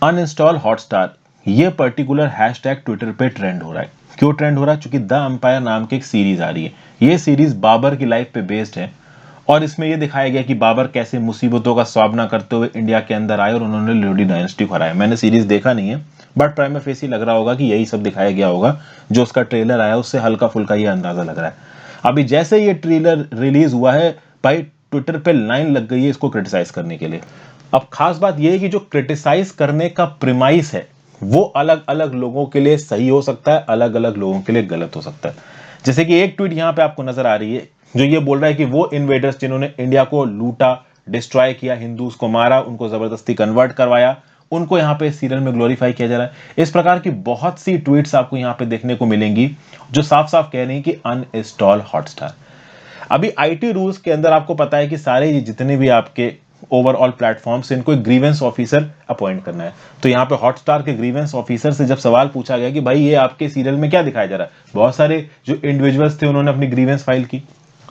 Uninstall Hotstar, ये particular hashtag Twitter पे trend हो रहा है। क्यों ट्रेंड हो रहा है? क्योंकि द अंपायर नाम की एक सीरीज आ रही है। ये सीरीज बाबर की लाइफ पे बेस्ड है और इसमें यह दिखाया गया कि बाबर कैसे मुसीबतों का सामना करते हुए इंडिया के अंदर आए और उन्होंने लोधी डायनेस्टी को हराया। मैंने सीरीज देखा नहीं है, बट प्राइमा फेसी लग रहा होगा कि यही सब दिखाया गया होगा। जो उसका ट्रेलर आया उससे हल्का फुल्का ये अंदाजा लग रहा है। अभी जैसे ये ट्रेलर रिलीज हुआ है भाई, ट्विटर पे लाइन लग गई है इसको क्रिटिसाइज करने के लिए। अब खास बात यह है कि जो क्रिटिसाइज करने का प्रिमाइस है वो अलग अलग लोगों के लिए सही हो सकता है, अलग अलग लोगों के लिए गलत हो सकता है। जैसे कि एक ट्वीट यहां पे आपको नजर आ रही है जो ये बोल रहा है कि वो इन्वेडर्स जिन्होंने इंडिया को लूटा, डिस्ट्रॉय किया, हिंदूज को मारा, उनको जबरदस्ती कन्वर्ट करवाया, उनको यहां पे सीरियल में ग्लोरीफाई किया जा रहा है। इस प्रकार की बहुत सी ट्वीट्स आपको यहां पे देखने को मिलेंगी जो साफ साफ कह रही हैं कि अनइंस्टॉल हॉटस्टार। अभी आईटी रूल्स के अंदर आपको पता है कि सारे जितने भी आपके ओवरऑल प्लेटफॉर्म से इनको एक ग्रीवेंस ऑफिसर अपॉइंट करना है। तो यहाँ पे हॉटस्टार के ग्रीवेंस ऑफिसर से जब सवाल पूछा गया कि भाई ये आपके सीरियल में क्या दिखाया जा रहा है, बहुत सारे जो इंडिविजुअल्स थे उन्होंने अपनी ग्रीवेंस फाइल की।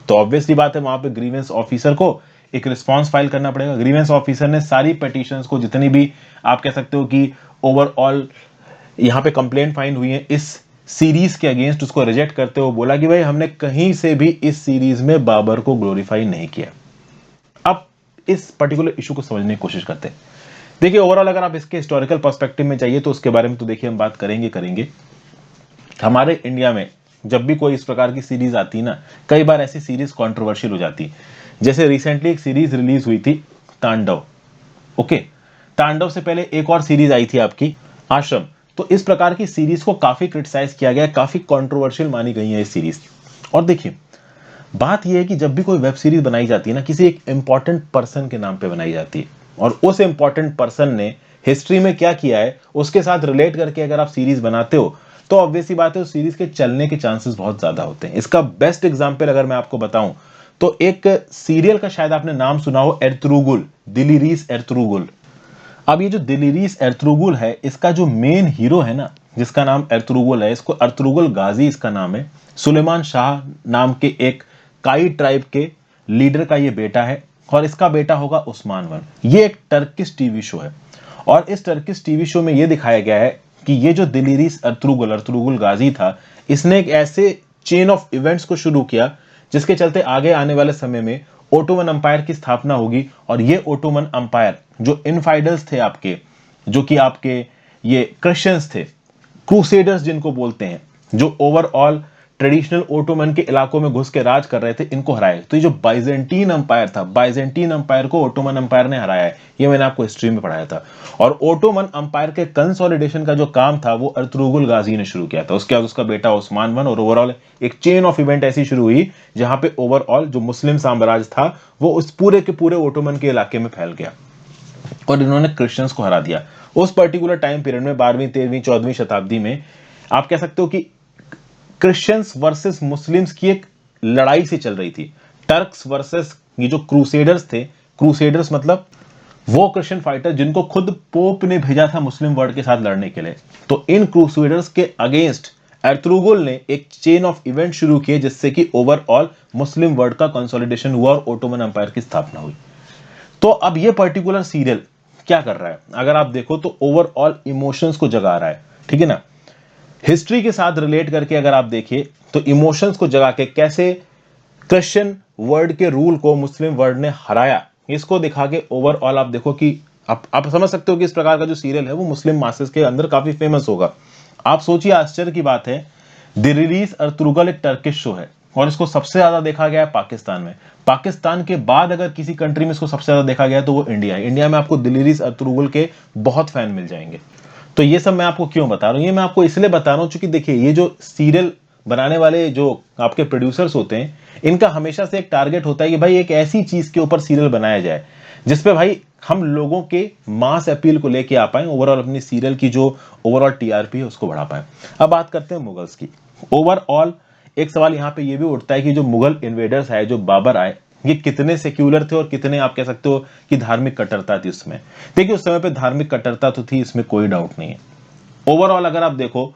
तो ऑब्वियसली बात है वहां पे ग्रीवेंस ऑफिसर को एक रिस्पॉन्स फाइल करना पड़ेगा। ग्रीवेंस ऑफिसर ने सारी पिटीशंस को, जितनी भी आप कह सकते हो कि ओवरऑल यहाँ पे कंप्लेंट फाइल हुई है इस सीरीज के अगेंस्ट, उसको रिजेक्ट करते हुए बोला कि भाई हमने कहीं से भी इस सीरीज में बाबर को ग्लोरीफाई नहीं किया। अब इस पर्टिकुलर इशू को समझने की कोशिश करते हैं। देखिए ओवरऑल अगर आप इसके हिस्टोरिकल पर्सपेक्टिव में चाहिए तो उसके बारे में तो देखिए हम बात करेंगे। हमारे इंडिया में जब भी कोई इस प्रकार की सीरीज आती है ना, कई बार ऐसी सीरीज कंट्रोवर्शियल हो जाती है। जैसे रिसेंटली एक सीरीज रिलीज हुई थी तांडव। ओके, तांडव से पहले एक और सीरीज आई थी आपकी आश्रम। तो इस प्रकार की सीरीज को काफी क्रिटिसाइज किया गया, काफी कंट्रोवर्शियल मानी गई है इस सीरीज। और देखिए बात यह है कि जब भी कोई वेब सीरीज बनाई जाती है ना, किसी एक इंपॉर्टेंट पर्सन के नाम पे बनाई जाती है और उस इंपॉर्टेंट पर्सन ने हिस्ट्री में क्या किया है उसके साथ रिलेट करके अगर आप सीरीज बनाते हो तो ऑब्वियसली बात है उस सीरीज के चलने के चांसेस बहुत ज्यादा होते हैं। इसका बेस्ट एग्जांपल अगर मैं आपको बताऊं तो एक सीरियल का शायद आपने नाम सुना हो, एर्तुगरुल, दिलीरीस एर्तुगरुल। अब ये जो दिलीरीस एर्तुगरुल है, इसका जो मेन हीरो है ना, जिसका नाम एर्तुगरुल है, इसको अर्तुगरुल गाजी इसका नाम है। सुलेमान शाह नाम के एक काई ट्राइब के लीडर का ये बेटा है और इसका बेटा होगा उस्मान वन। ये एक टर्किश टीवी शो है और इस टर्किश टीवी शो में ये दिखाया गया है कि ये जो दिलीरीस अर्तुगरुल गाजी था, इसने एक ऐसे चेन ऑफ इवेंट्स को शुरू किया जिसके चलते आगे आने वाले समय में ओटोमन अंपायर की स्थापना होगी। और ये ओटोमन अंपायर जो इनफाइडल्स थे आपके, जो कि आपके ये क्रिश्चियंस थे, क्रूसेडर्स जिनको बोलते हैं, जो ओवरऑल ट्रेडिशनल ओटोमन के इलाकों में घुस के राज कर रहे थे, इनको हराया। तो ये जो बाइजेंटीन अंपायर था, बाइजेंटीन अंपायर को ओटोमन अंपायर ने हराया है, ये मैंने आपको हिस्ट्री में पढ़ाया था। और ओटोमन अंपायर के कंसोलिडेशन का जो काम था वो अर्तुगरुल गाजी ने शुरू किया था। उसके बाद उसका बेटा उस्मान वन, और ओवरऑल एक चेन ऑफ इवेंट ऐसी शुरू हुई जहां पे ओवरऑल जो मुस्लिम साम्राज्य था वो उस पूरे के पूरे ओटोमन के इलाके में फैल गया और इन्होंने क्रिश्चियंस को हरा दिया। उस पर्टिकुलर टाइम पीरियड में 12वीं 13वीं 14वीं शताब्दी में आप कह सकते हो कि क्रिश्चियंस वर्सेस मुस्लिम्स की एक लड़ाई सी चल रही थी। टर्क्स वर्सेस ये जो क्रूसेडर्स थे, क्रूसेडर्स मतलब वो क्रिश्चियन फाइटर जिनको खुद पोप ने भेजा था मुस्लिम वर्ल्ड के साथ लड़ने के लिए। तो इन क्रूसेडर्स के अगेंस्ट एर्तुगरुल ने एक चेन ऑफ इवेंट शुरू किए जिससे कि ओवरऑल मुस्लिम वर्ल्ड का कंसोलिडेशन हुआ और ओटोमन एम्पायर की स्थापना हुई। तो अब ये पर्टिकुलर सीरियल क्या कर रहा है, अगर आप देखो तो ओवरऑल इमोशंस को जगा रहा है, ठीक है ना। हिस्ट्री के साथ रिलेट करके अगर आप देखिए तो इमोशंस को जगा के कैसे क्रिश्चियन वर्ल्ड के रूल को मुस्लिम वर्ल्ड ने हराया, इसको दिखा के ओवरऑल आप देखो कि आप समझ सकते हो कि इस प्रकार का जो सीरियल है वो मुस्लिम मासेस के अंदर काफी फेमस होगा। आप सोचिए, आश्चर्य की बात है, दिलीरीस अर्तुगरुल एक टर्किश शो है और इसको सबसे ज्यादा देखा गया है पाकिस्तान में। पाकिस्तान के बाद अगर किसी कंट्री में इसको सबसे ज्यादा देखा गया तो वो इंडिया है। इंडिया में आपको दिलीरीस अर्तुगरुल के बहुत फैन मिल जाएंगे। तो ये सब मैं आपको क्यों बता रहा हूं, ये मैं आपको इसलिए बता रहा हूं क्योंकि देखिए ये जो सीरियल बनाने वाले जो आपके प्रोड्यूसर्स होते हैं, इनका हमेशा से एक टारगेट होता है कि भाई एक ऐसी चीज के ऊपर सीरियल बनाया जाए जिसपे भाई हम लोगों के मास अपील को लेके आ पाए, ओवरऑल अपनी सीरियल की जो ओवरऑल टीआरपी है उसको बढ़ा पाए। अब बात करते हैं मुगल्स की। ओवरऑल एक सवाल यहां पे ये भी उठता है कि जो मुगल इन्वेडर्स आए, जो बाबर आए, ये कितने सेक्युलर थे और कितने आप कह सकते हो कि धार्मिक कट्टरता थी उसमें। देखिए उस समय पे धार्मिक कट्टरता तो थी, इसमें कोई डाउट नहीं है। ओवरऑल अगर आप देखो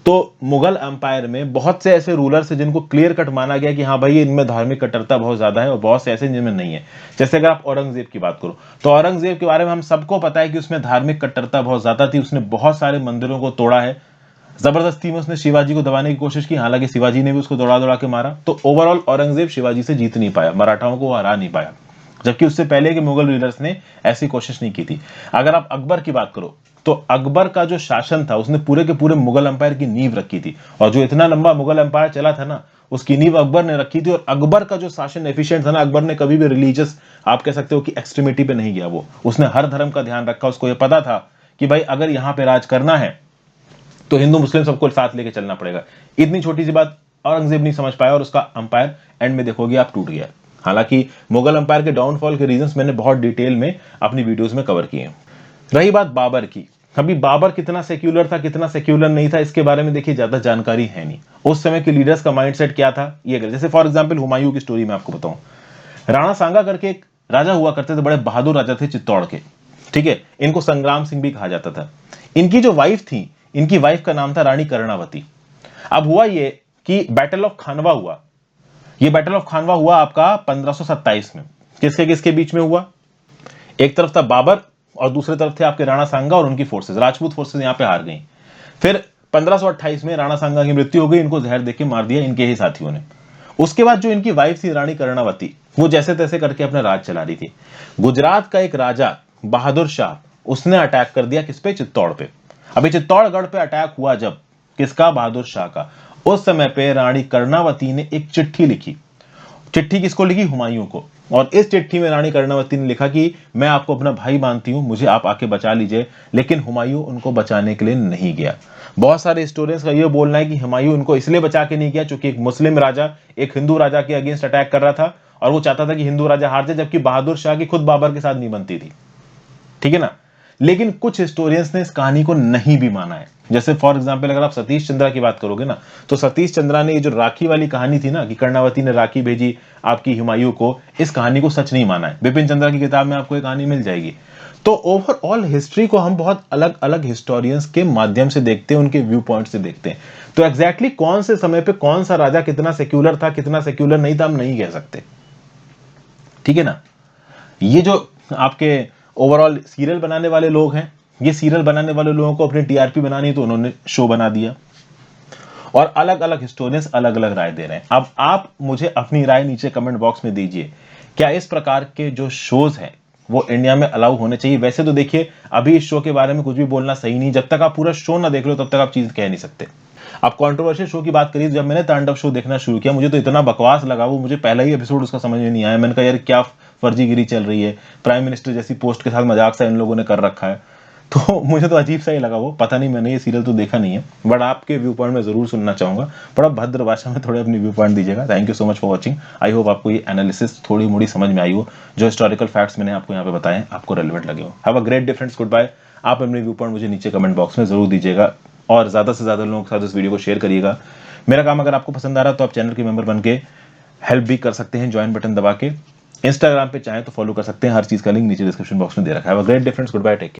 तो मुगल एम्पायर में बहुत से ऐसे रूलर्स हैं जिनको क्लियर कट माना गया कि हाँ भाई इनमें धार्मिक कट्टरता बहुत ज्यादा है, और बहुत से ऐसे जिनमें नहीं है। जैसे अगर आप औरंगजेब की बात करो तो औरंगजेब के बारे में हम सबको पता है कि उसमें धार्मिक कट्टरता बहुत ज्यादा थी, उसने बहुत सारे मंदिरों को तोड़ा है, जबरदस्ती में उसने शिवाजी को दबाने की कोशिश की, हालांकि शिवाजी ने भी उसको दौड़ा दौड़ा के मारा। तो ओवरऑल औरंगजेब शिवाजी से जीत नहीं पाया, मराठाओं को हरा नहीं पाया, जबकि उससे पहले के मुगल लीडर्स ने ऐसी कोशिश नहीं की थी। अगर आप अकबर की बात करो तो अकबर का जो शासन था उसने पूरे के पूरे मुगल एम्पायर की नींव रखी थी, और जो इतना लंबा मुगल एम्पायर चला था ना उसकी नींव अकबर ने रखी थी। और अकबर का जो शासन एफिशिएंट था ना, अकबर ने कभी भी रिलीजियस, आप कह सकते हो कि एक्सट्रीमिटी पे नहीं गया, वो उसने हर धर्म का ध्यान रखा। उसको यह पता था कि भाई अगर यहां पे राज करना है तो हिंदू मुस्लिम सबको साथ लेके चलना पड़ेगा। इतनी छोटी सी बात औरंगजेब नहीं समझ पाया और उसका अंपायर एंड में देखोगे आप टूट गया। हालांकि मुगल अंपायर के डाउनफॉल के रीजंस मैंने बहुत डिटेल में अपनी वीडियोस में कवर किए हैं। रही बात बाबर की, अभी बाबर कितना सेक्युलर था कितना सेक्युलर नहीं था इसके बारे में देखिए ज्यादा जानकारी है नहीं। उस समय के लीडर्स का माइंडसेट क्या था ये, जैसे फॉर एग्जांपल हुमायूं की स्टोरी मैं आपको बताऊं। राणा सांगा करके एक राजा हुआ करते थे, बड़े बहादुर राजा थे चित्तौड़ के, ठीक है, इनको संग्राम सिंह भी कहा जाता था। इनकी जो वाइफ थी, इनकी वाइफ का नाम था रानी कर्णावती। अब हुआ ये कि बैटल ऑफ खानवा हुआ, ये बैटल ऑफ खानवा हुआ आपका 1527 में। किसके किसके बीच में हुआ? एक तरफ था बाबर और दूसरे तरफ थे आपके राणा सांगा और उनकी फोर्सेस, राजपूत फोर्सेस यहां पे हार गई। फिर 1528 में राणा सांगा की मृत्यु हो गई, इनको जहर देके मार दिया इनके ही साथियों ने। उसके बाद जो इनकी वाइफ थी रानी कर्णावती, वो जैसे तैसे करके अपना राज चला रही थी। गुजरात का एक राजा बहादुर शाह, उसने अटैक कर दिया किस पे? चित्तौड़ पे। अभी चित्तौड़गढ़ पे अटैक हुआ जब, किसका? बहादुर शाह का। उस समय पे रानी कर्णावती ने एक चिट्ठी लिखी। चिट्ठी किसको लिखी? हुमायूं को। और इस चिट्ठी में रानी कर्णावती ने लिखा कि मैं आपको अपना भाई मानती हूं, मुझे आप आके बचा लीजिए। लेकिन हुमायूं उनको बचाने के लिए नहीं गया। बहुत सारे हिस्टोरियंस का यह बोलना है कि हुमायूं उनको इसलिए बचा के नहीं गया क्योंकि एक मुस्लिम राजा एक हिंदू राजा के अगेंस्ट अटैक कर रहा था और वो चाहता था कि हिंदू राजा हार जाए, जबकि बहादुर शाह की खुद बाबर के साथ नहीं बनती थी, ठीक है ना। लेकिन कुछ हिस्टोरियंस ने इस कहानी को नहीं भी माना है। जैसे फॉर एग्जांपल अगर आप सतीश चंद्रा की बात करोगे ना, तो सतीश चंद्रा ने ये जो राखी वाली कहानी थी ना कि कर्णावती ने राखी भेजी आपकी हुमायूं को, इस कहानी को सच नहीं माना है। बिपिन चंद्रा की किताब में आपको एक कहानी मिल जाएगी। तो ओवरऑल हिस्ट्री को हम बहुत अलग अलग हिस्टोरियंस के माध्यम से देखते हैं, उनके व्यू पॉइंट से देखते हैं। तो एग्जैक्टली कौन से समय पे कौन सा राजा कितना सेक्युलर था कितना सेक्युलर नहीं था हम नहीं कह सकते, ठीक है ना। ये जो आपके ओवरऑल सीरियल बनाने वाले लोग हैं, ये सीरियल बनाने वाले लोगों को अपनी टीआरपी बनानी तो उन्होंने शो बना दिया, और अलग अलग हिस्टोरियंस अलग अलग राय दे रहे हैं। अब आप मुझे अपनी राय नीचे कमेंट बॉक्स में दीजिए, क्या इस प्रकार के जो शोज हैं वो इंडिया में अलाउ होने चाहिए? वैसे तो देखिए अभी इस शो के बारे में कुछ भी बोलना सही नहीं, जब तक आप पूरा शो ना देख लो तब तक आप चीज कह नहीं सकते। आप कंट्रोवर्शियल शो की बात करिए, जब मैंने तांडव शो देखना शुरू किया मुझे तो इतना बकवास लगा वो, मुझे पहला ही एपिसोड उसका समझ में नहीं आया। मैंने कहा यार क्या फर्जीगिरी चल रही है, प्राइम मिनिस्टर जैसी पोस्ट के साथ मजाक सा इन लोगों ने कर रखा है। तो मुझे तो अजीब सा ही लगा वो, पता नहीं, मैंने ये सीरियल तो देखा नहीं है, बट आपके व्यू पॉइंट में जरूर सुनना चाहूंगा। बड़ा भद्र भाषा में थोड़े अपनी व्यू पॉइंट दीजिएगा। Thank you so much for watching. I hope आपको ये एनालिसिस थोड़ी मोड़ी समझ में आई हो, जो हिस्टोरिकल फैक्ट्स मैंने आपको यहाँ पे बताए आपको रेलिवेंट लगे हो। Have a great day friends, good bye. आप अपने व्यू पॉइंट मुझे नीचे कमेंट बॉक्स में जरूर दीजिएगा और ज्यादा से ज्यादा लोगों के साथ इस वीडियो को शेयर करिएगा। मेरा काम अगर आपको पसंद आ रहा है तो आप चैनल के मेंबर बन के हेल्प भी कर सकते हैं, ज्वाइन बटन दबा के। इंस्टाग्राम पे चाहें तो फॉलो कर सकते हैं, हर चीज का लिंक नीचे डिस्क्रिप्शन बॉक्स में दे रखा है। Have a great day friends, good bye, take care.